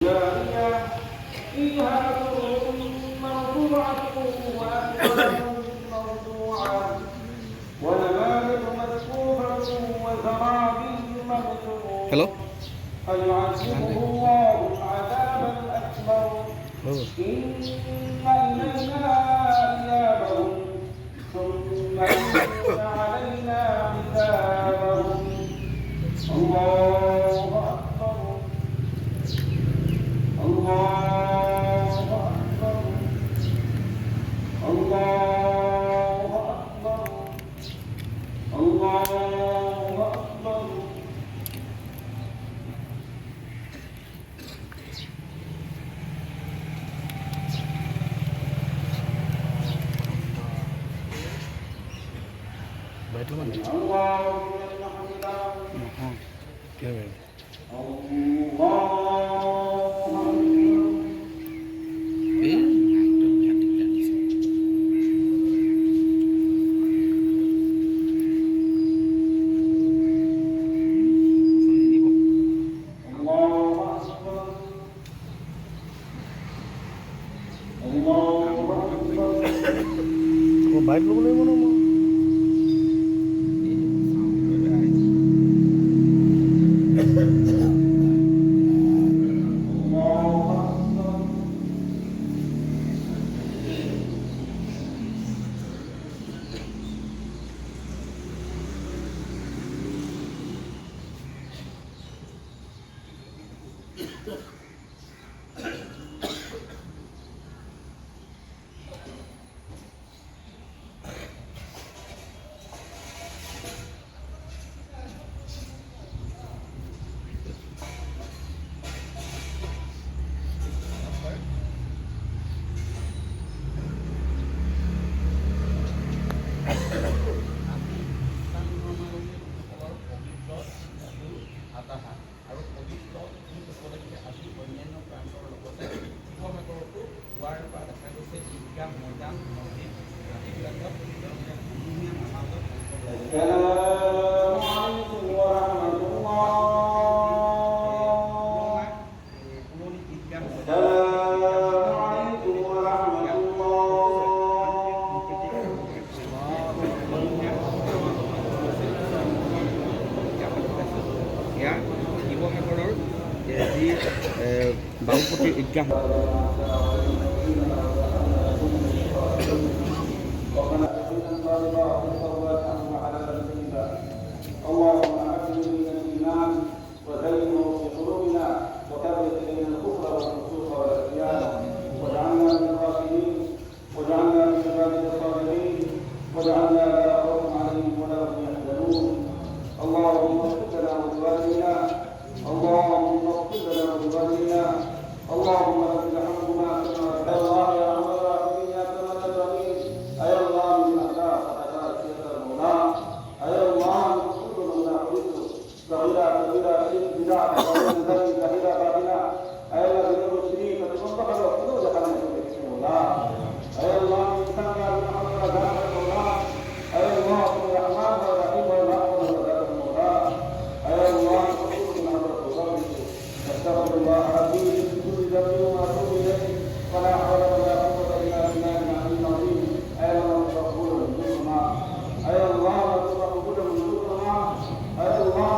جارية فيها سرر مرفوعة وأكواب موضوعة ونمارق مصفوفة وزرابي مبثوثة hello فيعذبه الله العذاب الأكبر إن إلينا إيابهم ثم إن علينا حسابهم الله أكبر الله أكبر الله أكبر الله أكبر बैठो मन الله لمن حمده हाँ क्या है वो बाइक लोग नहीं बनो السلام عليكم ورحمة الله السلام عليكم ورحمة या শিৱসাগৰৰ যি বাওপতি ঈদগাহ اللهم أعز بنا الإيمان وزينه في قلوبنا وكرر إلينا الكفر والفسوق والعصيان واجعلنا من الراشدين واجعلنا من عبادك الصالحين واجعلنا لا خوف عليهم ولا هم يحزنون اللهم اغفر لنا ولوالدينا اللهم اغفر لنا ولوالدينا اللهم لك الحمد ما كما يا الله يا رب العالمين يا سلام الرحيم أي الله من أخلاق فتكاسية المولى أي الله صغيرة كبيرة شيء بدعة ومن ذلك كبيرة باطنة أي الله غير شريك فتنطق له كل خلق بسم الله أي الله من كان من حمد ذات الله أي الله الرحمن الرحيم والرحمن والرحمن المولى أي الله رسول من حضرة الله أستغفر الله ربي من كل ذنب وأتوب إليه ولا حول ولا قوة إلا بالله العلي العظيم أي الله مغفور ذنوبنا أي الله مغفور ذنوبنا أي الله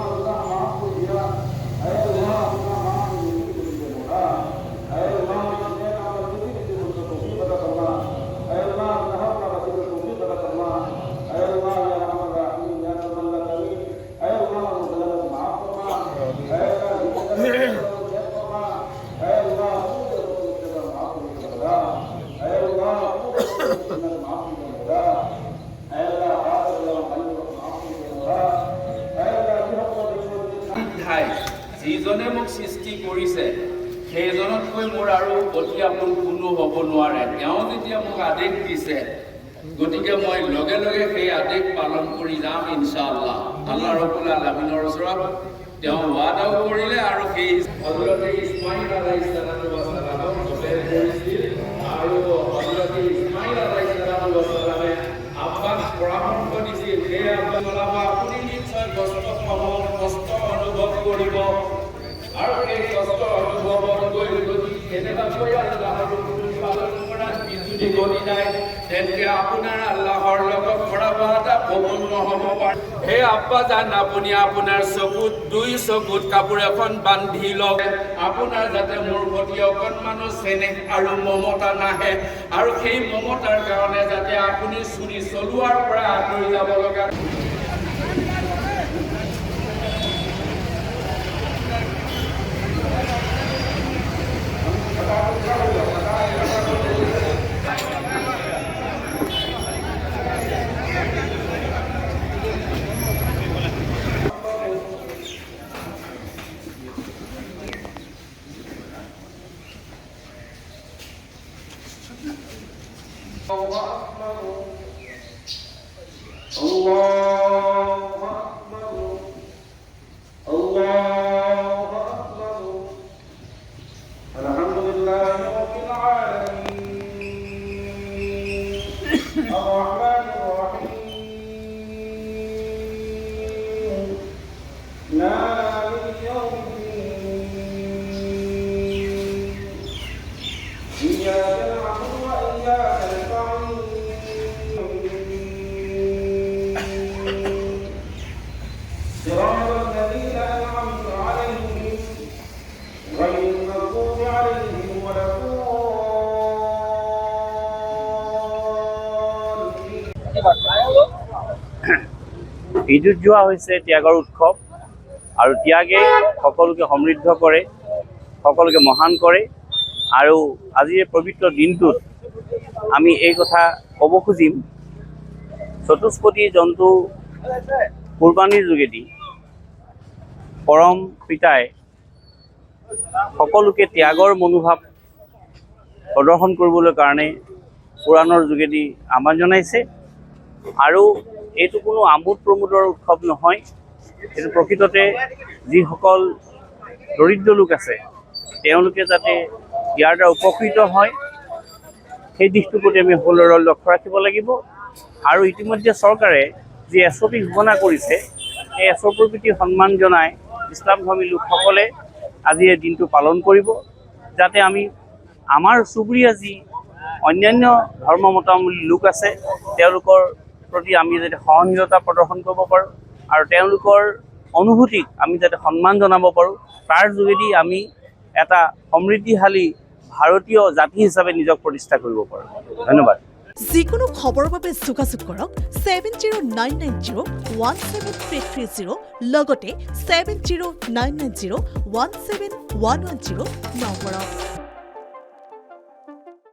যিজনে মোক সৃষ্টি কৰিছে সেইজনতকৈ মোৰ আৰু অতি আপোন কোনো হ'ব নোৱাৰে। তেওঁ যেতিয়া মোক আদেশ দিছে গতিকে মই লগে লগে সেই আদেশ পালন কৰি যাম ইনশাআল্লাহ। আল্লাহ ৰব্বুল আলামিনৰ ওচৰত তেওঁ ৱাদাও কৰিলে আৰু সেই হযৰত ইছমাইল আলাইহিস সালাম কৰিছিল আৰু হযৰত ইছমাইল আলাইহিস সালামে আব্বাক পৰামৰ্শ দিছিল সেই আব্বাক আপুনি নিশ্চয় কষ্ট অনুভৱ কৰিব আৰু এই কষ্ট অনুভৱ কৰি এনেকুৱাকৈ আল্লাহৰ হুকুম পালন কৰাত বিজুতি গণি যায় তেন্তে আপোনাৰ আল্লাহৰ লগত কৰা ৱাদা কবুল নহ'ব পাৰে। হে আব্বাজান, আপুনি আপোনাৰ চকুত 2 চকুত কাপোৰ এখন বান্ধি লওক, আপোনাৰ যাতে মোৰ প্ৰতি অকণমানো চেনেহ আৰু মমতা নাহে, আৰু সেই মমতাৰ কাৰণে যাতে আপুনি চুৰি চলোৱাৰ পৰা আঁতৰি যাব লগা। ঈদুত যোৱা হৈছে ত্যাগৰ উৎসৱ, আৰু ত্যাগে সকলোকে সমৃদ্ধ কৰে, সকলোকে মহান কৰে। আৰু আজিৰ পবিত্ৰ দিনটোত আমি এই কথা ক'ব খুজিম, চতুষ্পদী জন্তু কুৰবানীৰ যোগেদি পৰম পিতাই সকলোকে ত্যাগৰ মনোভাৱ প্ৰদৰ্শন কৰিবলৈ কাৰণে কোৰাণৰ যোগেদি আহ্বান জনাইছে। আৰু এইটো কোনো আমোদ প্ৰমোদৰ উৎসৱ নহয়, এইটো প্ৰকৃততে যিসকল দৰিদ্ৰ লোক আছে তেওঁলোকে যাতে ইয়াৰ দ্বাৰা উপকৃত হয় সেই দিশটোৰ প্ৰতি আমি সকলোৰে লক্ষ্য ৰাখিব লাগিব। আৰু ইতিমধ্যে চৰকাৰে যি SOP ঘোষণা কৰিছে, সেই SOPৰ প্ৰতি সন্মান জনাই ইছলামধৰ্মী লোকসকলে আজি এই দিনটো পালন কৰিব, যাতে আমি আমাৰ চুবুৰীয়া যি অন্যান্য ধৰ্মমতাৱলম্বী লোক আছে তেওঁলোকৰ প্ৰতি আমি যাতে সহনশীলতা প্ৰদৰ্শন কৰিব পাৰোঁ, আৰু তেওঁলোকৰ অনুভূতিক আমি যাতে সন্মান জনাব পাৰোঁ, তাৰ যোগেদি আমি এটা সমৃদ্ধিশালী ভাৰতীয় জাতি হিচাপে নিজক প্ৰতিষ্ঠা কৰিব পাৰোঁ। ধন্যবাদ। যিকোনো খবৰৰ বাবে যোগাযোগ কৰক 7099017330 লগতে 7099017110 নম্বৰত।